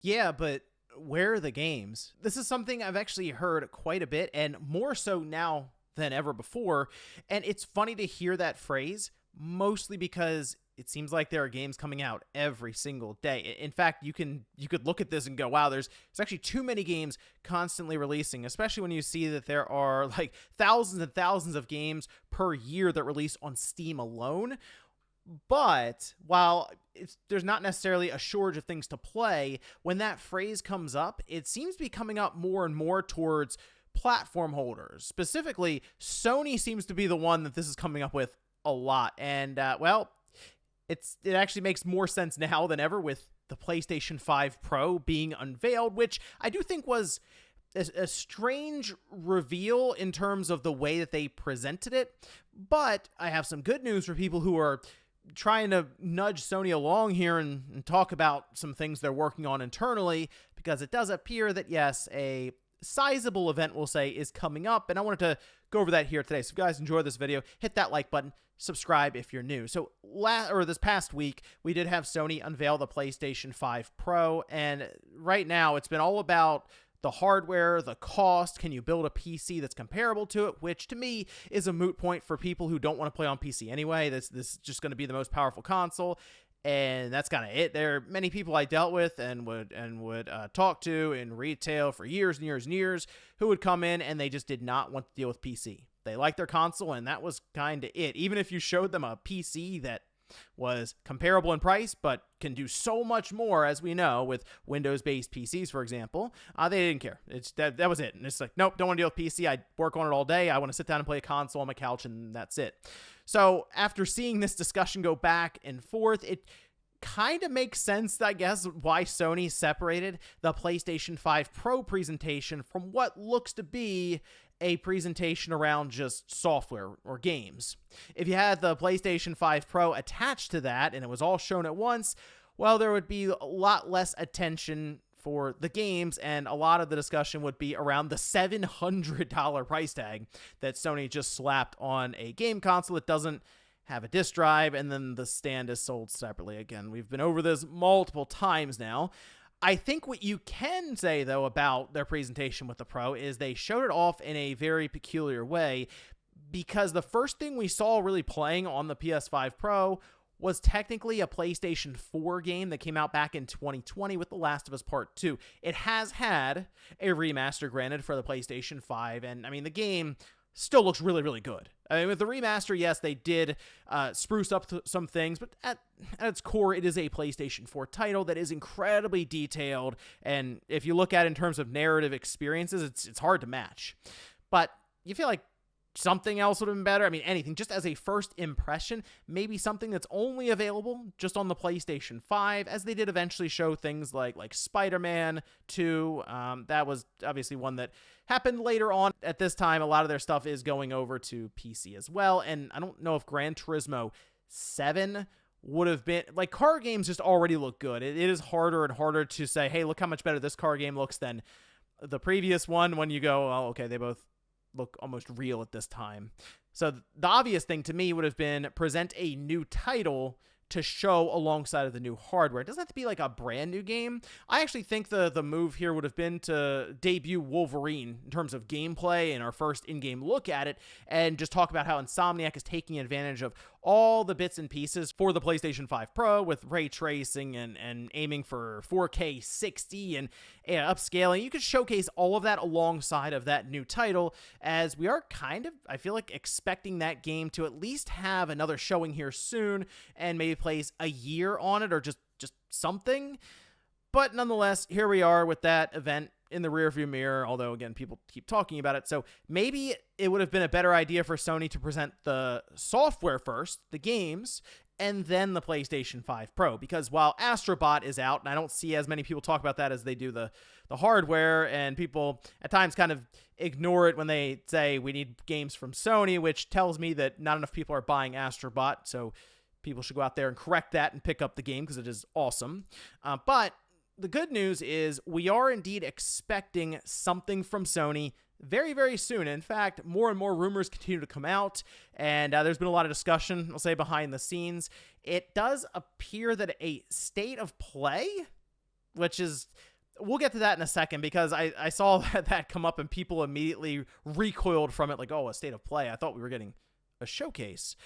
Yeah, but where are the games? This is something I've actually heard quite a bit, and more so now than ever before. And it's funny to hear that phrase, mostly because it seems like there are games coming out every single day. In fact, you could look at this and go, wow, there's actually too many games constantly releasing, especially when you see that there are like thousands and thousands of games per year that release on Steam alone. But while there's not necessarily a shortage of things to play, when that phrase comes up, it seems to be coming up more and more towards platform holders. Specifically, Sony seems to be the one that this is coming up with a lot. And, well, it actually makes more sense now than ever with the PlayStation 5 Pro being unveiled, which I do think was a strange reveal in terms of the way that they presented it. But I have some good news for people who are trying to nudge Sony along here and talk about some things they're working on internally, because it does appear that, yes, a sizable event, we'll say, is coming up, and I wanted to go over that here today. So if you guys enjoyed this video, hit that like button, subscribe if you're new. So this past week, we did have Sony unveil the PlayStation 5 Pro, and right now it's been all about the hardware, the cost, can you build a PC that's comparable to it, which to me is a moot point for people who don't want to play on PC anyway. This is just going to be the most powerful console, and that's kind of it. There are many people I dealt with and would talk to in retail for years and years and years who would come in and they just did not want to deal with PC. They liked their console, and that was kind of it. Even if you showed them a PC that was comparable in price, but can do so much more, as we know, with Windows-based PCs, for example, they didn't care. That was it. And it's like, nope, don't want to deal with PC. I work on it all day. I want to sit down and play a console on my couch, and that's it. So after seeing this discussion go back and forth, it kind of makes sense, I guess, why Sony separated the PlayStation 5 Pro presentation from what looks to be a presentation around just software or games. If you had the PlayStation 5 Pro attached to that and it was all shown at once, well, there would be a lot less attention for the games, and a lot of the discussion would be around the $700 price tag that Sony just slapped on a game console that doesn't have a disk drive, and then the stand is sold separately. Again, we've been over this multiple times now. I think what you can say, though, about their presentation with the Pro is they showed it off in a very peculiar way, because the first thing we saw really playing on the PS5 Pro was technically a PlayStation 4 game that came out back in 2020 with The Last of Us Part 2. It has had a remaster, granted, for the PlayStation 5, and, I mean, the game still looks really, really good. I mean, with the remaster, yes, they did spruce up some things, but at its core, it is a PlayStation 4 title that is incredibly detailed, and if you look at it in terms of narrative experiences, it's hard to match. But you feel like something else would have been better. I mean, anything, just as a first impression, maybe something that's only available just on the PlayStation 5, as they did eventually show things like Spider-Man 2. That was obviously one that happened later on. At this time, a lot of their stuff is going over to PC as well, and I don't know if Gran Turismo 7 would have been, like, car games just already look good. It is harder and harder to say, hey, look how much better this car game looks than the previous one, when you go, oh, okay, they both look almost real at this time. So the obvious thing to me would have been present a new title to show alongside of the new hardware. It doesn't have to be like a brand new game. I actually think the move here would have been to debut Wolverine in terms of gameplay and our first in-game look at it, and just talk about how Insomniac is taking advantage of all the bits and pieces for the PlayStation 5 Pro with ray tracing and aiming for 4K 60 and upscaling. You could showcase all of that alongside of that new title, as we are kind of, I feel like, expecting that game to at least have another showing here soon, and maybe place a year on it, or just something. But nonetheless, here we are with that event in the rearview mirror, although, again, people keep talking about it. So maybe it would have been a better idea for Sony to present the software first, the games, and then the PlayStation 5 Pro. Because while Astrobot is out, and I don't see as many people talk about that as they do the hardware, and people at times kind of ignore it when they say we need games from Sony, which tells me that not enough people are buying Astrobot. So people should go out there and correct that and pick up the game, because it is awesome. But the good news is we are indeed expecting something from Sony very, very soon. In fact, more and more rumors continue to come out, and there's been a lot of discussion, I'll say, behind the scenes. It does appear that a state of play, which is we'll get to that in a second, because I saw that come up and people immediately recoiled from it like, oh, a state of play. I thought we were getting a showcase.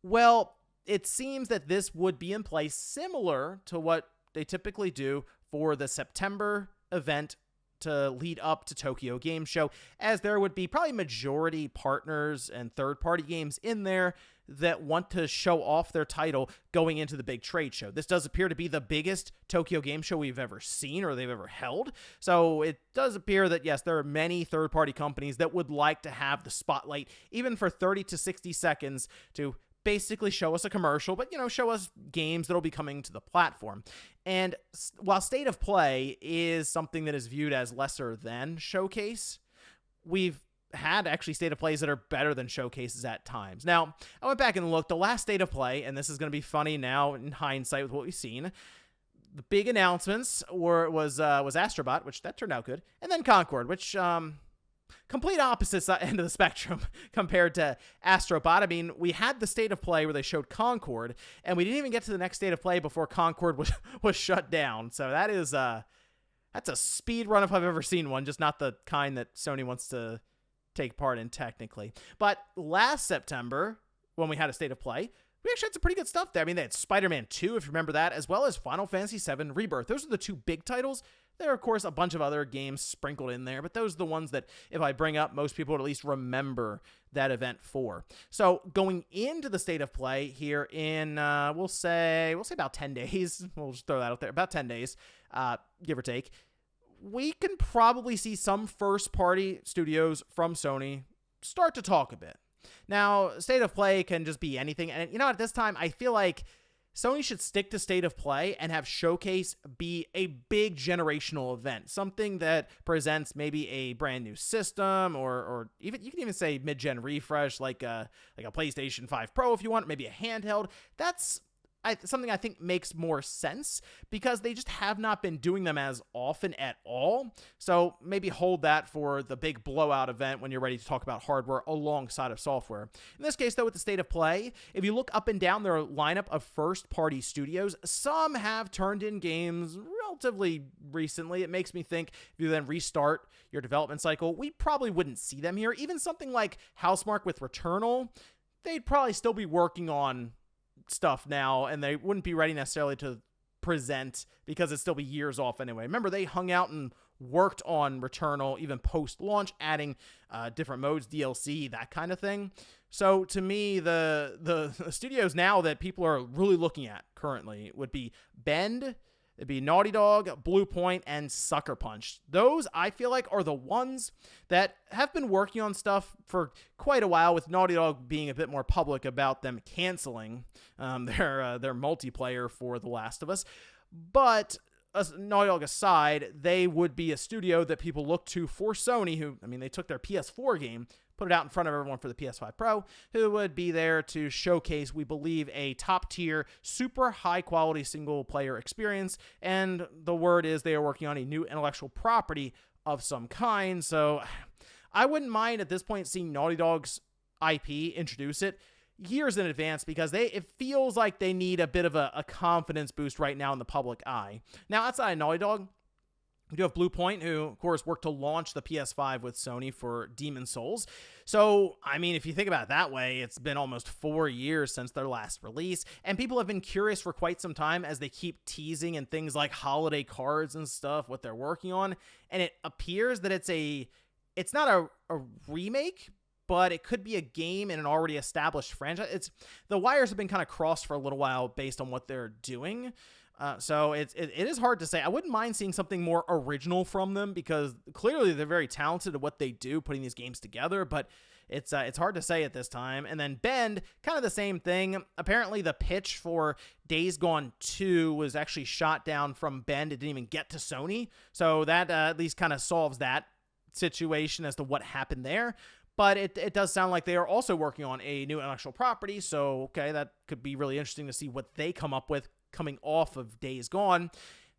Well, it seems that this would be in place similar to what they typically do for the September event to lead up to Tokyo Game Show, as there would be probably majority partners and third-party games in there that want to show off their title going into the big trade show. This does appear to be the biggest Tokyo Game Show we've ever seen or they've ever held. So it does appear that, yes, there are many third-party companies that would like to have the spotlight, even for 30 to 60 seconds, to basically show us a commercial, but, show us games that'll be coming to the platform. And while State of Play is something that is viewed as lesser than Showcase, we've had actually State of Plays that are better than Showcases at times. Now, I went back and looked. The last State of Play, and this is going to be funny now in hindsight with what we've seen, the big announcements was Astrobot, which that turned out good, and then Concord, which complete opposite end of the spectrum compared to Astrobot. I mean, we had the State of Play where they showed Concord, and we didn't even get to the next State of Play before Concord was shut down. So that is that's a speed run if I've ever seen one, just not the kind that Sony wants to take part in technically. But last September, when we had a State of Play, we actually had some pretty good stuff there. I mean, they had Spider-Man 2, if you remember that, as well as Final Fantasy VII Rebirth. Those are the two big titles. There are, of course, a bunch of other games sprinkled in there, but those are the ones that, if I bring up, most people would at least remember that event for. So going into the State of Play here in, we'll say about 10 days. We'll just throw that out there. About 10 days, give or take. We can probably see some first-party studios from Sony start to talk a bit. Now, State of Play can just be anything. And, at this time, I feel like Sony should stick to State of Play and have Showcase be a big generational event, something that presents maybe a brand new system, or even you can even say mid-gen refresh, like a PlayStation 5 Pro if you want, maybe a handheld. That's something I think makes more sense, because they just have not been doing them as often at all. So maybe hold that for the big blowout event when you're ready to talk about hardware alongside of software. In this case, though, with the State of Play, if you look up and down their lineup of first-party studios, some have turned in games relatively recently. It makes me think if you then restart your development cycle, we probably wouldn't see them here. Even something like Housemarque with Returnal, they'd probably still be working on stuff now, and they wouldn't be ready necessarily to present because it'd still be years off anyway. Remember, they hung out and worked on Returnal even post-launch, adding different modes, DLC, that kind of thing. So to me, the studios now that people are really looking at currently would be Bend, it'd be Naughty Dog, Blue Point, and Sucker Punch. Those, I feel like, are the ones that have been working on stuff for quite a while, with Naughty Dog being a bit more public about them canceling their multiplayer for The Last of Us. But Naughty Dog aside, they would be a studio that people look to for Sony, who, I mean, they took their PS4 game, put it out in front of everyone for the PS5 Pro, who would be there to showcase, we believe, a top-tier, super high-quality single-player experience, and the word is they are working on a new intellectual property of some kind, so I wouldn't mind at this point seeing Naughty Dog's IP introduce it years in advance, because it feels like they need a bit of a confidence boost right now in the public eye. Now, outside of Naughty Dog, we do have Blue Point, who, of course, worked to launch the PS5 with Sony for Demon's Souls. So, I mean, if you think about it that way, it's been almost 4 years since their last release, and people have been curious for quite some time as they keep teasing and things like holiday cards and stuff, what they're working on, and it appears that it's not a remake, but it could be a game in an already established franchise. The wires have been kind of crossed for a little while based on what they're doing. So it is hard to say. I wouldn't mind seeing something more original from them, because clearly they're very talented at what they do, putting these games together, but it's hard to say at this time. And then Bend, kind of the same thing. Apparently the pitch for Days Gone 2 was actually shot down from Bend. It didn't even get to Sony. So that at least kind of solves that situation as to what happened there. But it does sound like they are also working on a new intellectual property. So, okay, that could be really interesting to see what they come up with coming off of Days Gone.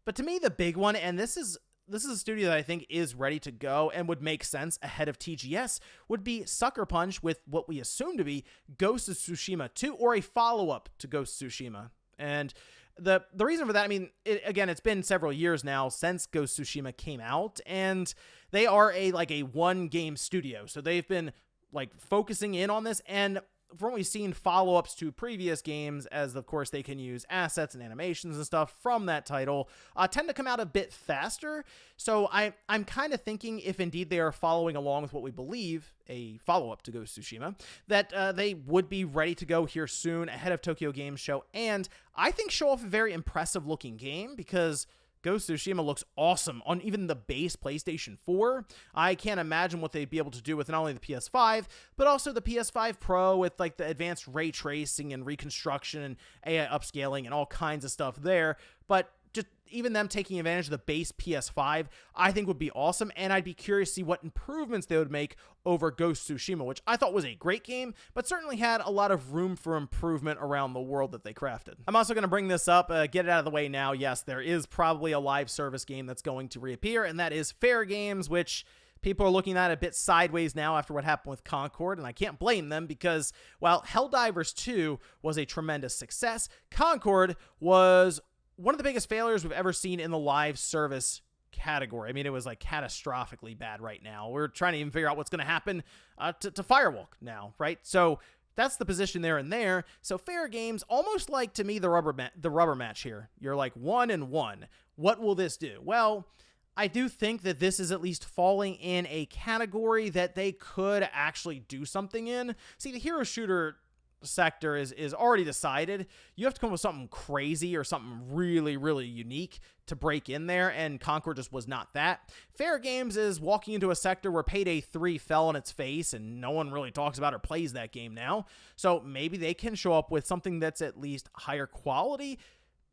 But to me, the big one, and this is a studio that I think is ready to go and would make sense ahead of TGS, would be Sucker Punch with what we assume to be Ghost of Tsushima 2, or a follow-up to Ghost of Tsushima. And The reason for that, I mean, again, it's been several years now since Ghost of Tsushima came out, and they are a one game studio, so they've been like focusing in on this. And from what we've seen, follow-ups to previous games, as of course they can use assets and animations and stuff from that title, tend to come out a bit faster. So I'm kind of thinking, if indeed they are following along with what we believe, a follow-up to Ghost of Tsushima, that they would be ready to go here soon ahead of Tokyo Game Show, and I think show off a very impressive looking game, because Ghost of Tsushima looks awesome on even the base PlayStation 4. I can't imagine what they'd be able to do with not only the PS5, but also the PS5 Pro with like the advanced ray tracing and reconstruction and AI upscaling and all kinds of stuff there. But just even them taking advantage of the base PS5, I think would be awesome, and I'd be curious to see what improvements they would make over Ghost of Tsushima, which I thought was a great game, but certainly had a lot of room for improvement around the world that they crafted. I'm also going to bring this up, get it out of the way now. Yes, there is probably a live service game that's going to reappear, and that is Fair Games, which people are looking at a bit sideways now after what happened with Concord, and I can't blame them, because while Helldivers 2 was a tremendous success, Concord was one of the biggest failures we've ever seen in the live service category. I mean, it was like catastrophically bad right now. We're trying to even figure out what's going to happen to Firewalk now, right? So that's the position they're in there. So Fair Games, almost like to me the rubber match here. You're like 1-1. What will this do? Well, I do think that this is at least falling in a category that they could actually do something in. See, the hero shooter sector is already decided. You have to come up with something crazy or something really, really unique to break in there, and Concord just was not that. Fair Games is walking into a sector where Payday 3 fell on its face, and no one really talks about or plays that game now. So maybe they can show up with something that's at least higher quality,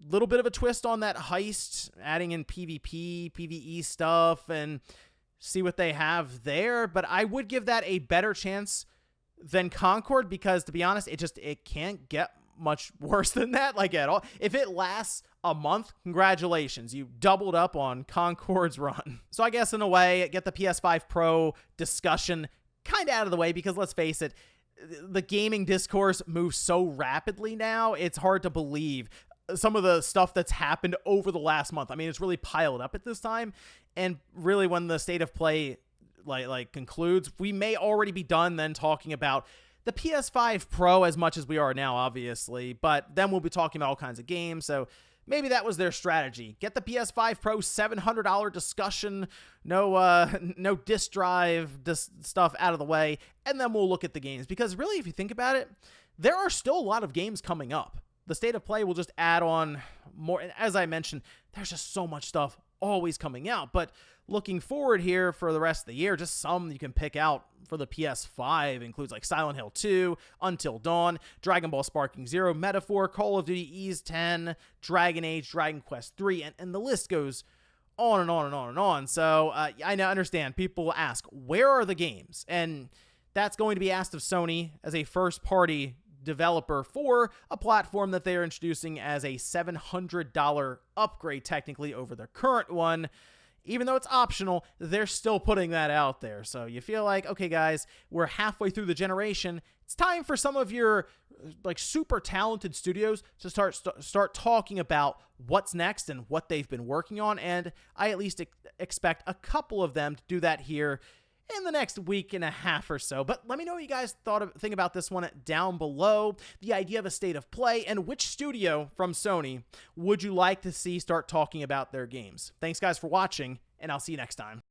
little bit of a twist on that heist, adding in PvP, PvE stuff, and see what they have there. But I would give that a better chance than Concord, because to be honest, it can't get much worse than that, like at all. If it lasts a month, congratulations, you doubled up on Concord's run. So I guess in a way, get the PS5 Pro discussion kind of out of the way, because let's face it, the gaming discourse moves so rapidly now, it's hard to believe some of the stuff that's happened over the last month. I mean, it's really piled up at this time, and really when the state of play like concludes, we may already be done then talking about the PS5 Pro as much as we are now, obviously, but then we'll be talking about all kinds of games. So maybe that was their strategy. Get the PS5 Pro $700 discussion, no disk drive stuff out of the way, and then we'll look at the games, because really, if you think about it, there are still a lot of games coming up. The state of play will just add on more, and as I mentioned, there's just so much stuff always coming out. But looking forward here for the rest of the year, just some you can pick out for the PS5 includes like Silent Hill 2, Until Dawn, Dragon Ball Sparking Zero, Metaphor, Call of Duty Ease 10, Dragon Age, Dragon Quest 3, and the list goes on and on and on and on. So I now understand people ask, where are the games? And that's going to be asked of Sony as a first-party developer for a platform that they are introducing as a $700 upgrade technically over their current one. Even though it's optional, they're still putting that out there. So you feel like, okay, guys, we're halfway through the generation. It's time for some of your like super talented studios to start talking about what's next and what they've been working on. And I at least expect a couple of them to do that here in the next week and a half or so. But let me know what you guys think about this one down below. The idea of a state of play, and which studio from Sony would you like to see start talking about their games. Thanks guys for watching, and I'll see you next time.